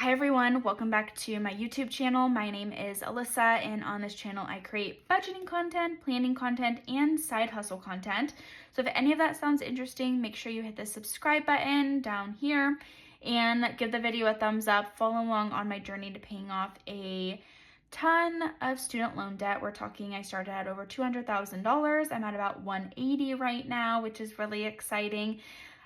Hi everyone, welcome back to my YouTube channel. My name is Alyssa, and on this channel I create budgeting content, planning content, and side hustle content. So if any of that sounds interesting, make sure you hit the subscribe button down here and give the video a thumbs up. Follow along on my journey to paying off a ton of student loan debt. We're talking, I started at over $200,000. I'm at about 180 right now, which is really exciting.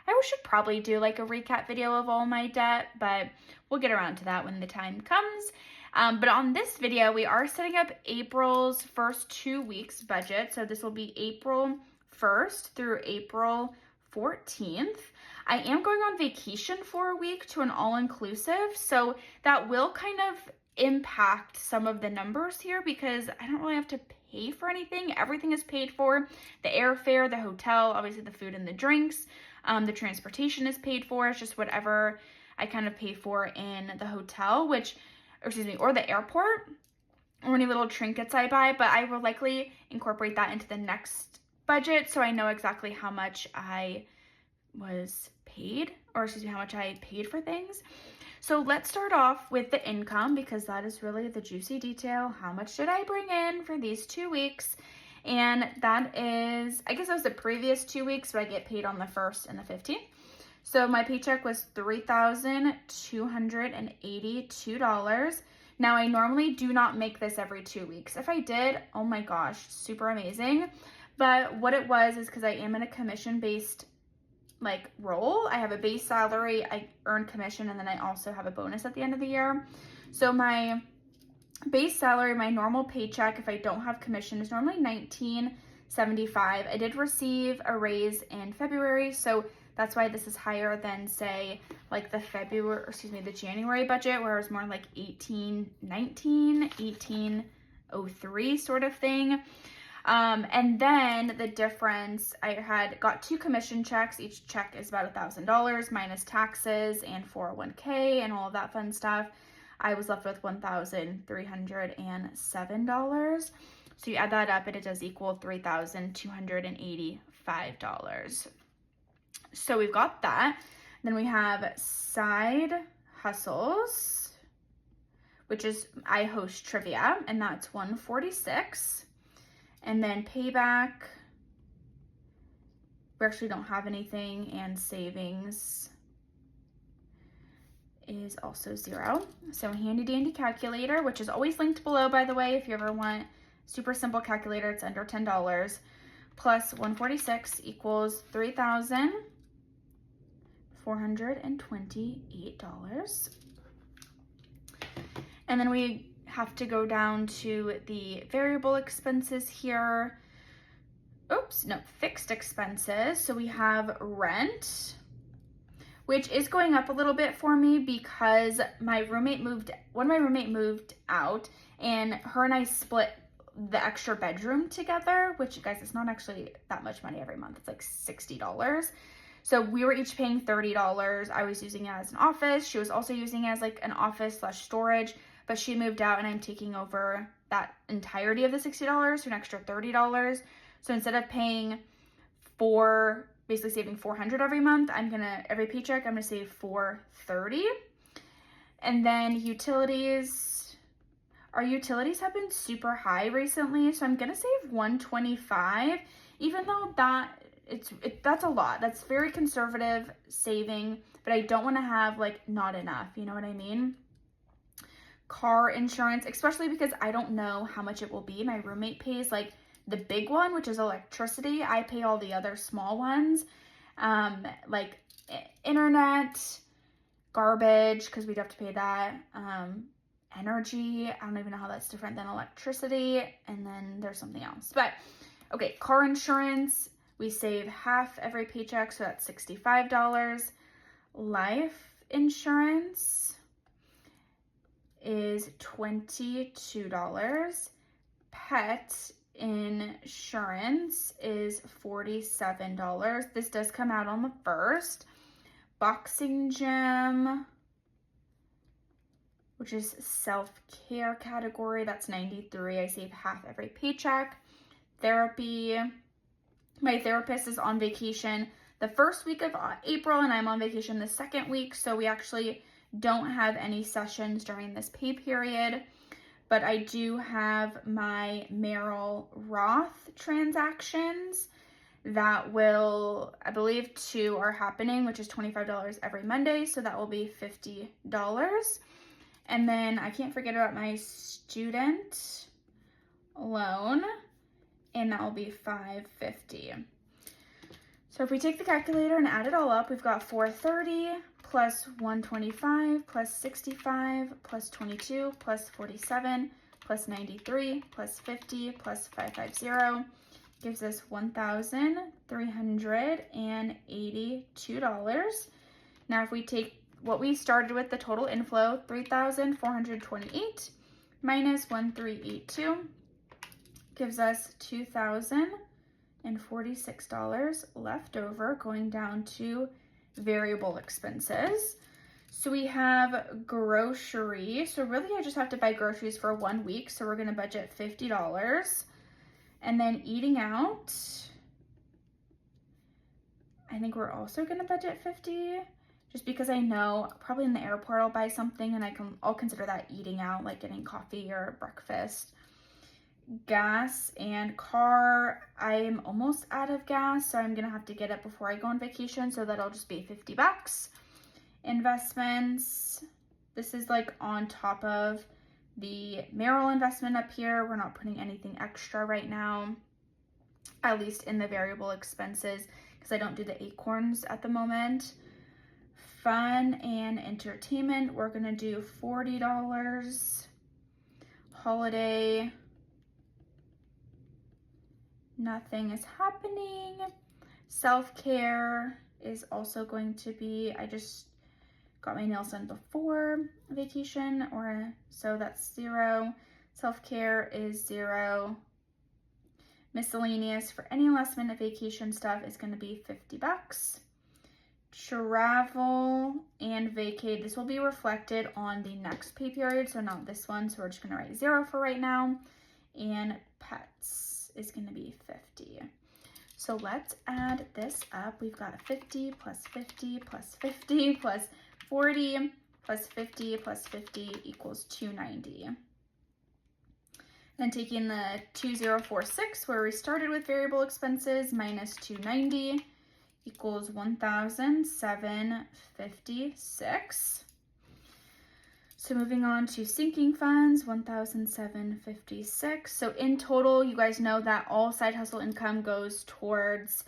I should probably do like a recap video of all my debt, but we'll get around to that when the time comes. But on this video, we are setting up April's first 2 weeks budget. So this will be April 1st through April 14th. I am going on vacation for a week to an all-inclusive, so that will kind of impact some of the numbers here because I don't really have to pay for anything. Everything is paid for. The airfare, the hotel, obviously the food and the drinks. The transportation is paid for. It's just whatever I kind of pay for in the hotel, or the airport, or any little trinkets I buy, but I will likely incorporate that into the next budget so I know exactly how much I was paid, how much I paid for things. So let's start off with the income because that is really the juicy detail. How much did I bring in for these 2 weeks? And that is, I guess that was the previous 2 weeks, but I get paid on the 1st and the 15th. So my paycheck was $3,282. Now I normally do not make this every 2 weeks. If I did, oh my gosh, super amazing. But what it was is because I am in a commission-based role. I have a base salary, I earn commission, and then I also have a bonus at the end of the year. So my base salary, my normal paycheck, if I don't have commission, is normally $19.75. I did receive a raise in February, so that's why this is higher than say the January budget, where it was more like $18.19, $18.03 sort of thing. And then the difference, I got 2 commission checks. Each check is about $1,000 minus taxes and 401k and all of that fun stuff. I was left with $1,307. So you add that up and it does equal $3,285. So we've got that. Then we have side hustles, which is I host trivia, and that's $146. And then payback, we actually don't have anything, and savings is also 0. So handy dandy calculator, which is always linked below, by the way, if you ever want super simple calculator, it's under $10, plus 146 equals $3,428. And then we have to go down to the variable expenses here. Fixed expenses. So we have rent, which is going up a little bit for me because one of my roommate moved out, and her and I split the extra bedroom together, which, guys, it's not actually that much money every month. It's like $60. So we were each paying $30. I was using it as an office. She was also using it as like an office/storage, but she moved out and I'm taking over that entirety of the $60 for an extra $30. So instead of paying basically saving $400 every month, every paycheck, I'm gonna save $430. And then utilities, our utilities have been super high recently, so I'm gonna save $125, even though that's a lot. That's very conservative saving, but I don't wanna have not enough, you know what I mean? Car insurance, especially because I don't know how much it will be. My roommate pays the big one, which is electricity. I pay all the other small ones, like internet, garbage, because we'd have to pay that, energy. I don't even know how that's different than electricity, and then there's something else. But okay, car insurance, we save half every paycheck, so that's $65. Life insurance is $22. Pet insurance is $47. This does come out on the 1st. Boxing gym, which is self-care category, that's $93. I save half every paycheck. Therapy, my therapist is on vacation the first week of April, and I'm on vacation the second week, so we actually don't have any sessions during this pay period, but I do have my Merrill Roth transactions that will, I believe 2 are happening, which is $25 every Monday. So that will be $50. And then I can't forget about my student loan, and that will be $550. So if we take the calculator and add it all up, we've got 430 plus 125 plus 65 plus 22 plus 47 plus 93 plus 50 plus 550 gives us $1,382. Now if we take what we started with, the total inflow, 3,428 minus 1,382 gives us $2,046 left over, going down to variable expenses. So we have grocery. So really I just have to buy groceries for 1 week. So we're going to budget $50. And then eating out, I think we're also going to budget $50, just because I know probably in the airport I'll buy something and I'll consider that eating out, like getting coffee or breakfast. Gas and car, I'm almost out of gas, so I'm gonna have to get it before I go on vacation, so that'll just be $50. Investments, this is like on top of the Merrill investment up here. We're not putting anything extra right now, at least in the variable expenses, because I don't do the acorns at the moment. Fun and entertainment, we're gonna do $40. Holiday, nothing is happening. Self-care is also going to be, I just got my nails done before vacation, so that's $0. Self-care is $0. Miscellaneous for any last minute vacation stuff is going to be $50. Travel and vacate, this will be reflected on the next pay period, so not this one, so we're just going to write $0 for right now. And pets is going to be $50. So let's add this up. We've got 50 plus 50 plus 50 plus 40 plus 50 plus 50 equals 290. Then taking the 2046 where we started with variable expenses minus 290 equals 1,756. So moving on to sinking funds, 1,756. So in total, you guys know that all side hustle income goes towards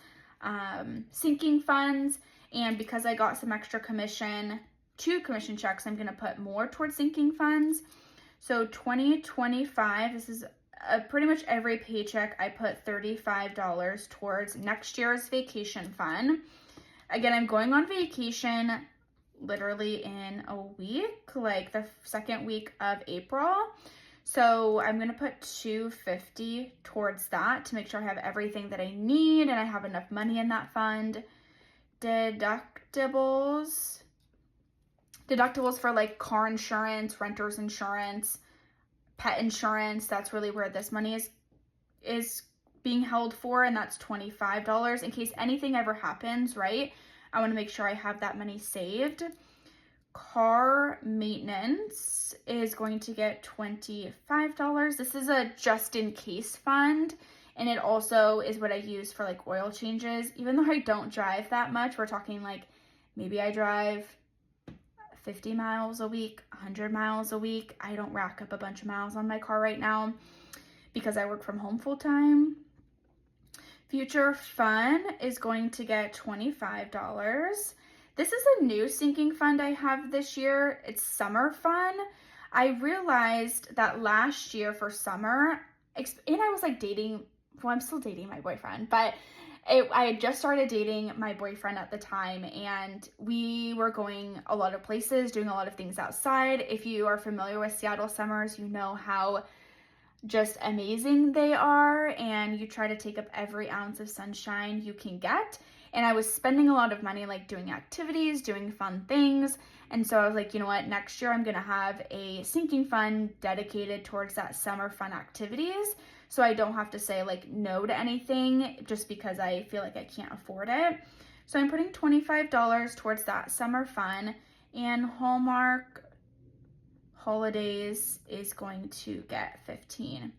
sinking funds. And because I got some extra commission, 2 commission checks, I'm gonna put more towards sinking funds. So 2025, this is pretty much every paycheck, I put $35 towards next year's vacation fund. Again, I'm going on vacation literally in a week, like the second week of April. So I'm going to put $250 towards that to make sure I have everything that I need and I have enough money in that fund. Deductibles for like car insurance, renter's insurance, pet insurance, that's really where this money is being held for, and that's $25 in case anything ever happens, right? I want to make sure I have that money saved. Car maintenance is going to get $25. This is a just in case fund, and it also is what I use for like oil changes. Even though I don't drive that much, we're talking like maybe I drive 50 miles a week, 100 miles a week. I don't rack up a bunch of miles on my car right now because I work from home full time. Future fun is going to get $25. This is a new sinking fund I have this year. It's summer fun. I realized that last year for summer, and I was like dating, well, I'm still dating my boyfriend, but I had just started dating my boyfriend at the time, and we were going a lot of places, doing a lot of things outside. If you are familiar with Seattle summers, you know how just amazing they are, and you try to take up every ounce of sunshine you can get. And I was spending a lot of money like doing activities, doing fun things. And so I was like, you know what, next year I'm gonna have a sinking fund dedicated towards that summer fun activities, so I don't have to say like no to anything just because I feel like I can't afford it. So I'm putting $25 towards that summer fun. and Hallmark Holidays is going to get $15.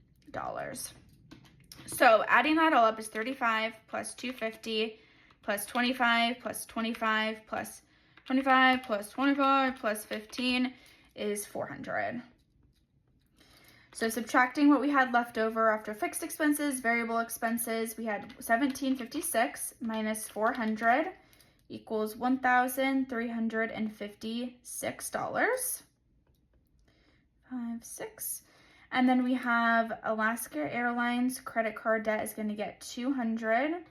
So adding that all up is 35 plus 250 plus 25 plus 25 plus 25 plus 25 plus 15 is 400. So subtracting what we had left over after fixed expenses, variable expenses, we had 1756 minus 400 equals $1,356. 5, 6. And then we have Alaska Airlines credit card debt is going to get 200.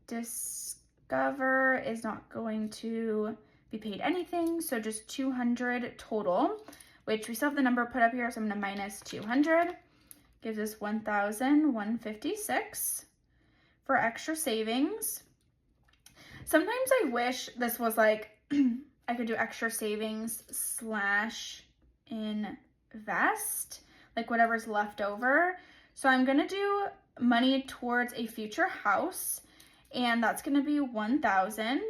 Discover is not going to be paid anything, so just 200 total, which we still have the number put up here, so I'm going to minus 200. Gives us 1,156 for extra savings. Sometimes I wish this was like, I could do extra savings / invest, like whatever's left over. So I'm gonna do money towards a future house, and that's gonna be 1,000.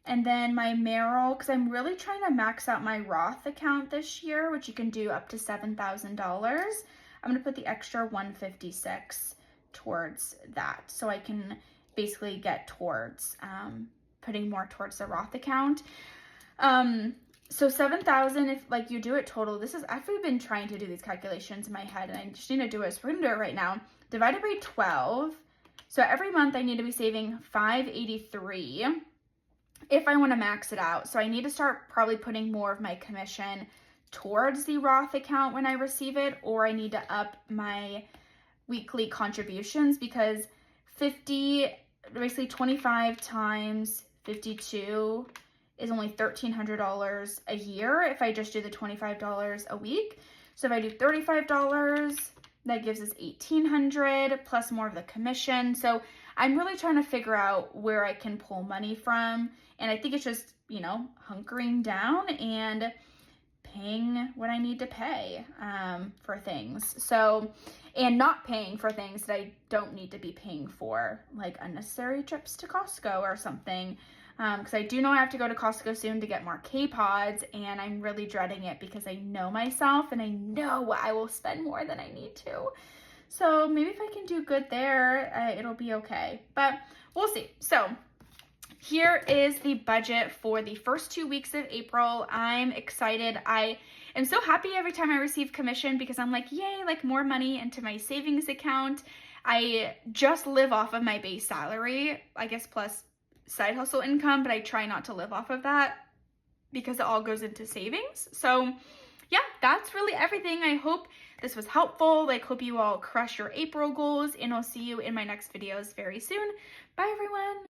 And then my Merrill, because I'm really trying to max out my Roth account this year, which you can do up to $7,000. I'm gonna put the extra 156 towards that, so I can basically get towards putting more towards the Roth account. So 7,000, if like you do it total, this is, I've been trying to do these calculations in my head and I just need to do it. So we're gonna do it right now. Divided by 12. So every month I need to be saving 583 if I want to max it out. So I need to start probably putting more of my commission towards the Roth account when I receive it, or I need to up my weekly contributions, because basically 25 times 52 is only $1,300 a year if I just do the $25 a week. So if I do $35, that gives us $1,800 plus more of the commission. So I'm really trying to figure out where I can pull money from. And I think it's just, you know, hunkering down and paying what I need to pay for things. So, and not paying for things that I don't need to be paying for, like unnecessary trips to Costco or something. Because I do know I have to go to Costco soon to get more K-Pods, and I'm really dreading it because I know myself and I know I will spend more than I need to. So maybe if I can do good there, it'll be okay. But we'll see. So here is the budget for the first 2 weeks of April. I'm excited. I am so happy every time I receive commission because I'm like, yay, like more money into my savings account. I just live off of my base salary, I guess, plus side hustle income, but I try not to live off of that because it all goes into savings. So yeah, that's really everything. I hope this was helpful. Like, hope you all crush your April goals, and I'll see you in my next videos very soon. Bye everyone.